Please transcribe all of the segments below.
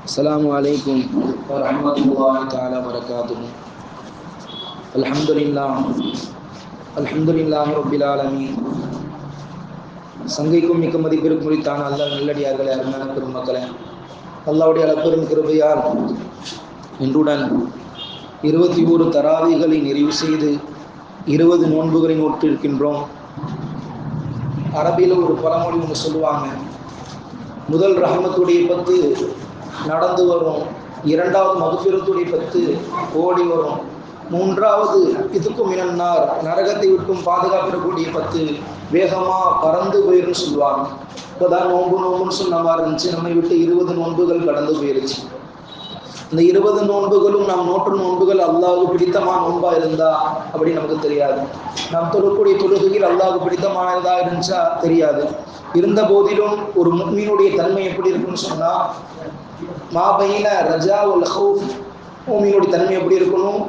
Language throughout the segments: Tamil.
السلام عليكم ورحمة الله تعالى وبركاته. الحمد لله رب العالمين. சங்கைக்கும் மிக்க மதிப்பிற்கு முடித்தான அல்லாஹ் நல்லடியார்களே, அருமையான பெருமக்களே, அல்லாஹ்வுடைய அளப்பெரும் கிருபையால் இன்றுடன் 21 தராவிகளை நிறைவு செய்து 20 நோன்புகளை நோற்றிருக்கின்றோம். அரபியில் ஒரு பழமொழி ஒன்று சொல்லுவாங்க, முதல் ரஹமத்துடைய 10 நடந்து வரும், இரண்டாவது மகுஃபிரத்துடைய 10 ஓடி வரும், மூன்றாவது இதுக்கும் மினன்னார் நரகத்தை விட்டும் பாதுகாப்பிடக்கூடிய 10 வேகமா பறந்து போயிருன்னு சொல்லுவாங்க. இப்போதான் நோன்புன்னு சொன்ன மாதிரி இருந்துச்சு, நம்மை விட்டு 20 நோன்புகள் கடந்து போயிருச்சு. இந்த 20 நோன்புகளும் நாம் நோற்று நோன்புகள் அல்லாஹ்வுக்கு பிடித்தமான நோன்பா இருந்தா அப்படி நமக்கு தெரியாது. நாம் தொழக்கூடிய தொழுகையில் அல்லாஹ்வுக்கு பிடித்தமானதா இருந்துச்சா தெரியாது. இருந்த போதிலும் ஒரு முஃமினுடைய தன்மை எப்படி இருக்குன்னு சொன்னா, மாபைன ரஜா வல் ஹௌஃப், முஃமினுடைய தன்மை எப்படி இருக்கணும்,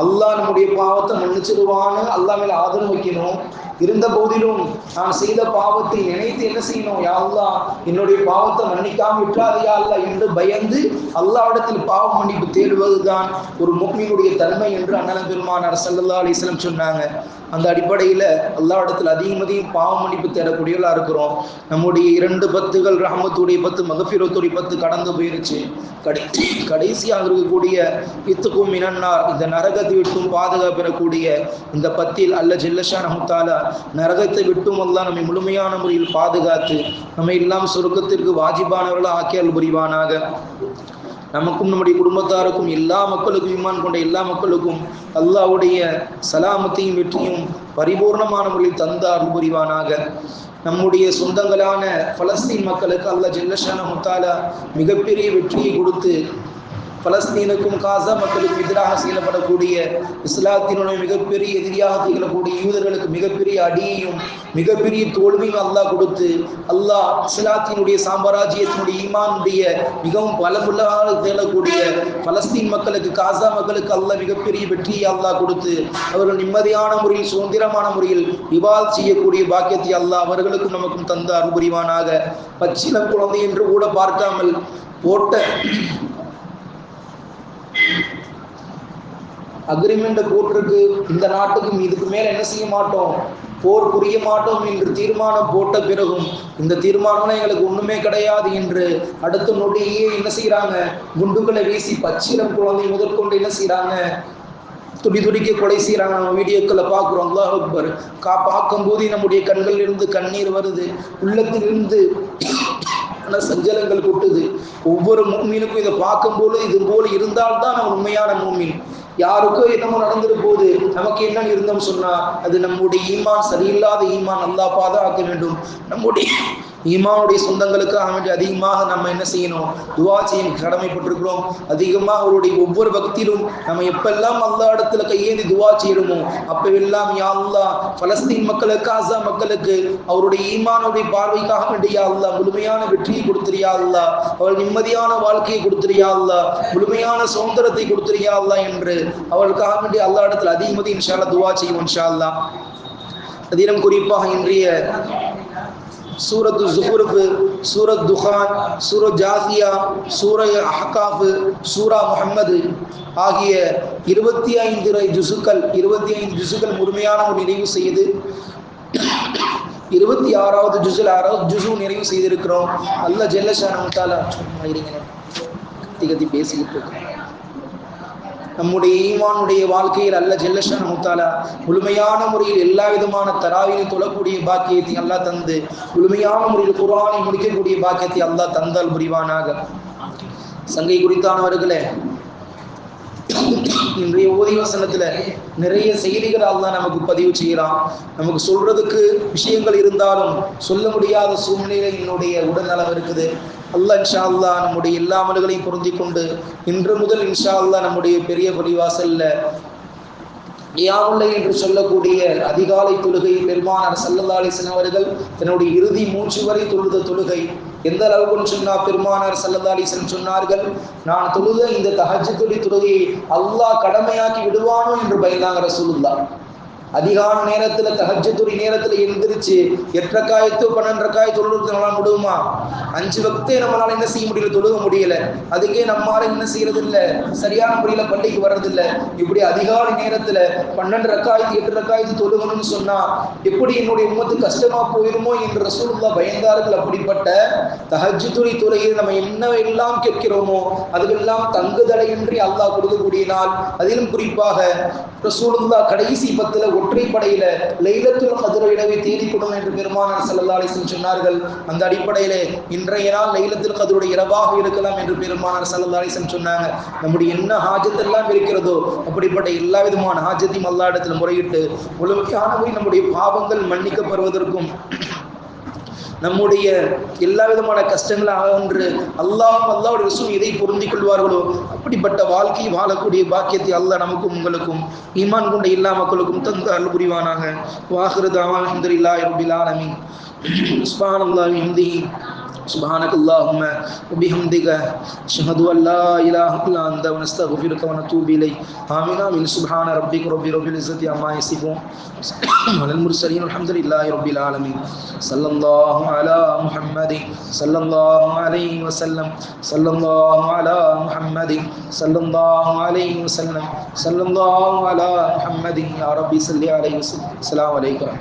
அல்லாஹ் நம்முடைய பாவத்தை மன்னிச்சிடுவான்னு அல்லாஹ் மேல ஆதரவு வைக்கணும். இருந்த போதிலும் நான் செய்த பாவத்தை நினைத்து என்ன செய்யணும், யா அல்லாஹ் என்னுடைய பாவத்தை மன்னிக்காம விட்டாது யா அல்லாஹ் என்று பயந்து அல்லாஹ்விடத்தில் பாவ மன்னிப்பு தேடுவதுதான் ஒரு முஃமினுடைய தன்மை என்று அண்ணன் பெருமானார் ஸல்லல்லாஹு அலைஹி வஸல்லம் சொன்னாங்க. அந்த அடிப்படையில் அல்லாஹ்விடத்தில் அதிகம் பாவ மன்னிப்பு தேடக்கூடியவர்களா இருக்கிறோம். நம்முடைய 2 10கள் ரஹமத்துடைய 10 மகஃபிரத்துடைய 10 கடந்து போயிருச்சு. கடைசியாக இருக்கக்கூடிய இத்துக்கும் மினன்னார், இந்த நரகத்தை விட்டும் பாதுகாப்பிடக்கூடிய இந்த 10 அல்லாஹ் ஜல்ல ஷானஹு தஆலா நரகத்தை விட்டும் அல்லாஹ் நம்மை முழுமையான முறையில் பாதுகாத்து நம்மை எல்லாம் சொர்க்கத்திற்கு வாஜிபானவர்களாக ஆக்கி அருள் புரிவானாக. நமக்கும் நம்முடைய குடும்பத்தாருக்கும் எல்லா மக்களுக்கும் ஈமான் கொண்ட எல்லா மக்களுக்கும் அல்லாஹ்வுடைய சலாமத்தையும் வெற்றியும் பரிபூர்ணமான முறையில் தந்த அருள் புரிவானாக. நம்முடைய சொந்தங்களான பலஸ்தீன் மக்களுக்கு அல்லாஹ் ஜல்ல ஷானஹு தஆலா மிகப்பெரிய வெற்றியை கொடுத்து பலஸ்தீனுக்கும் காசா மக்களுக்கு எதிராக செயல்படக்கூடிய இஸ்லாத்தினுடைய மிகப்பெரிய எதிரியாக திகழக்கூடிய யூதர்களுக்கு மிகப்பெரிய அடியையும் மிகப்பெரிய தோல்வியும் அல்லாஹ் கொடுத்து அல்லாஹ் இஸ்லாத்தினுடைய சாம்ராஜ்யத்தினுடைய ஈமானுடைய மிகவும் பலமுள்ளதாக திகழக்கூடிய பலஸ்தீன் மக்களுக்கு காசா மக்களுக்கு அல்லாஹ் மிகப்பெரிய வெற்றியை அல்லாஹ் கொடுத்து அவர்கள் நிம்மதியான முறையில் சுதந்திரமான முறையில் விவாத் செய்யக்கூடிய பாக்கியத்தை அல்லாஹ் அவர்களுக்கும் நமக்கும் தந்த அருள் புரிவானாக. பச்சிளம் குழந்தை என்று கூட பார்க்காமல் போட்ட அக்ரிமெண்ட் போட்டிருக்கு, இந்த நாட்டுக்கும் இதுக்கு மேல என்ன செய்ய மாட்டோம், போர் புரிய மாட்டோம் என்று தீர்மானம் போட்ட பிறகும் இந்த தீர்மானம் எங்களுக்கு ஒண்ணுமே கிடையாது என்று அடுத்த நொடியே என்ன செய்யறாங்க, குண்டுகளை வீசி பச்சிளம் குழந்தை முதற்கொண்டு என்ன செய்யறாங்க, துடிக்க கொலை செய்யறாங்க. நம்ம வீடியோக்களை பார்க்குறோம். அல்லாஹ் அக்பர். பார்க்கும்போது நம்முடைய கண்களில் இருந்து கண்ணீர் வருது, உள்ளத்திலிருந்து சஞ்சலங்கள் கொட்டுது. ஒவ்வொரு முஃமினுக்கும் இதை பார்க்கும்போது இது போல இருந்தால்தான் நம்ம உண்மையான முஃமின். யாருக்கோ என்னமோ நடந்துட்டு போகுது, நமக்கு என்னன்னு இருந்தோம் சொன்னா அது நம்முடைய ஈமான் சரியில்லாத ஈமான். அல்லாஹ் பாதுகாக்க வேண்டும். நம்முடைய ஈமானுடைய சொந்தங்களுக்காக வேண்டி அதிகமாக நம்ம என்ன செய்யணும், துவா செய்ய கடமைப்பட்டிருக்கிறோம். அதிகமாக அவருடைய ஒவ்வொரு பக்தியிலும் நம்ம எப்பெல்லாம் அல்லாஹ் இடத்துல கையேந்தி துவா செய்யணுமோ அப்பவெல்லாம் யா அல்லாஹ் பலஸ்தீன் மக்களுக்கு காசா மக்களுக்கு அவருடைய ஈமானுடைய பார்வைக்காக வேண்டி யா அல்லாஹ் முழுமையான வெற்றியை கொடுத்துறியா அல்லாஹ், அவள் நிம்மதியான வாழ்க்கையை கொடுத்துறியா அல்லாஹ், முழுமையான சுதந்திரத்தை கொடுத்துறியா அல்லாஹ் என்று அவளுக்காக வேண்டி அல்லாஹ் இடத்துல அதிகமாக இன்ஷா அல்லாஹ் துவா செய்வோம் இன்ஷா அல்லாஹ். அதிலும் குறிப்பாக இன்றைய சூரத்து ஸுஹ்ருஃப், சூரத் துஹான், சூரத் ஜாசியா, சூரத் அஹ்காஃப், சூரா முஹம்மது ஆகிய 25 ஜுசுக்கள் முழுமையான ஒரு நிறைவு செய்து 26வது ஜுஸுல் 6வது ஜுஸு நிறைவு செய்திருக்கிறோம். அல்லாஹ் ஜல்ல ஷானஹு தஆலா கத்தி பேசிக்கிட்டு இருக்கோம். நம்முடைய ஈமானுடைய வாழ்க்கையில் அல்லாஹ் ஜல்ல ஷானஹு தஆலா முழுமையான முறையில் எல்லா விதமான தராவியும் தொழக்கூடிய பாக்கியத்தை அல்லாஹ் தந்து முழுமையான முறையில் குர்ஆனை முடிக்கக்கூடிய பாக்கியத்தை அல்லாஹ் தந்தால் புரிவானாக. சங்கை குறித்தானவர்களே, இன்றைய ஓதி வசனத்துல நிறைய செய்திகள் அல்லாஹ் நமக்கு பதிவு செய்யறான். நமக்கு சொல்றதுக்கு விஷயங்கள் இருந்தாலும் சொல்ல முடியாத சூழ்நிலை என்னுடைய உடல்நலம் இருக்குது. அல்லாஹ் இன்ஷா அல்லாஹ் நம்முடைய எல்லா அமல்களையும் பொருந்தி கொண்டு இன்று முதல் இன்ஷா அல்லாஹ் நம்முடைய பெரிய பள்ளிவாசல்ல கியாமுல் என்று சொல்லக்கூடிய அதிகாலை தொழுகை பெருமானார் ஸல்லல்லாஹு அலைஹி வஸல்லம் அவர்கள் தன்னுடைய இறுதி மூச்சு வரை தொழுத தொழுகை எந்த அளவுக்கு சொன்னா, பெருமானார் ஸல்லல்லாஹு அலைஹி வஸல்லம் சொன்னார்கள், நான் தொழுத இந்த தஹஜ்ஜுடைய தொழுகையை அல்லாஹ் கடமையாக்கி விடுவானோ என்று பயந்தாங்க ரசூலுல்லாஹ். அதிகால நேரத்துல தஹஜ்ஜுடைய நேரத்துல எழுந்திருச்சு 8 ரக்காயத்து 12 ரக்காயத்து தொழுகிறது நம்மளால முடியுமா? 5 வக்தே நம்மளால என்ன செய்ய முடியல, தொழுக முடியல. அதுக்கே நம்மால என்ன செய்யறது இல்ல, சரியான முறையில பள்ளிக்கு வர்றது இல்ல. இப்படி அதிகாலை நேரத்துல 12 ரக்காயத்து 8 ரக்காயத்து தொழுகணும்னு சொன்னா எப்படி என்னுடைய உம்மத்து கஷ்டமா போயிருமோ என்று ரசூலுல்லாஹ் பயந்தார்கள். அப்படிப்பட்ட தஹஜ்ஜுடைய தொழுகையை நம்ம என்னவெல்லாம் கேட்கிறோமோ அதுவெல்லாம் தங்குதடையின்றி அல்லாஹ் கொடுக்கக்கூடிய நாள். அதிலும் குறிப்பாக ரசூலுல்லாஹ் கடைசி 10 ஒற்றைப்படையில லைலத்துல் கத்ரை இரவை தேடிக்கொள்ளும் என்று பெருமானார் ஸல்லல்லாஹு அலைஹி வஸல்லம் சொன்னார்கள். அந்த அடிப்படையிலே இன்றைய நாள் லைலத்துல் கத்ருடைய இரவாக இருக்கலாம் என்று பெருமானார் ஸல்லல்லாஹு அலைஹி வஸல்லம் சொன்னாங்க. நம்முடைய என்ன ஹாஜத் எல்லாம் இருக்கிறதோ அப்படிப்பட்ட எல்லா விதமான ஹாஜத்தையும் அல்லாஹ் இடத்துல முறையிட்டு முழுமையானவை நம்முடைய பாவங்கள் மன்னிக்கப்படுவதற்கும் நம்முடைய எல்லா விதமான கஷ்டங்களும் அகன்று அல்லாஹ்வுடைய ரசூல் எதை பொருந்திக் கொள்வார்களோ அப்படிப்பட்ட வாழ்க்கையை வாழக்கூடிய பாக்கியத்தை அல்லாஹ் நமக்கும் உங்களுக்கும் ஈமான் கொண்ட எல்லா மக்களுக்கும் தந்து அருள் புரிவானாக. வாஹிரு தஅவானா அல்ஹம்துலில்லாஹி ரப்பில் ஆலமீன். சுப்ஹானல்லாஹி வபிஹம்திஹி سبحانك اللهم وبحمدك أشهد أن لا إله إلا أنت ونستغفرك ونتوب إليك. آمين آمين. سبحان ربك رب العزة عما يصفون على المرسلين الحمد لله رب العالمين. صلى الله على محمد صلى الله عليه وسلم صلى الله على محمد صلى الله عليه وسلم صلى الله على محمد يا ربي صل عليه وسلم. السلام عليكم.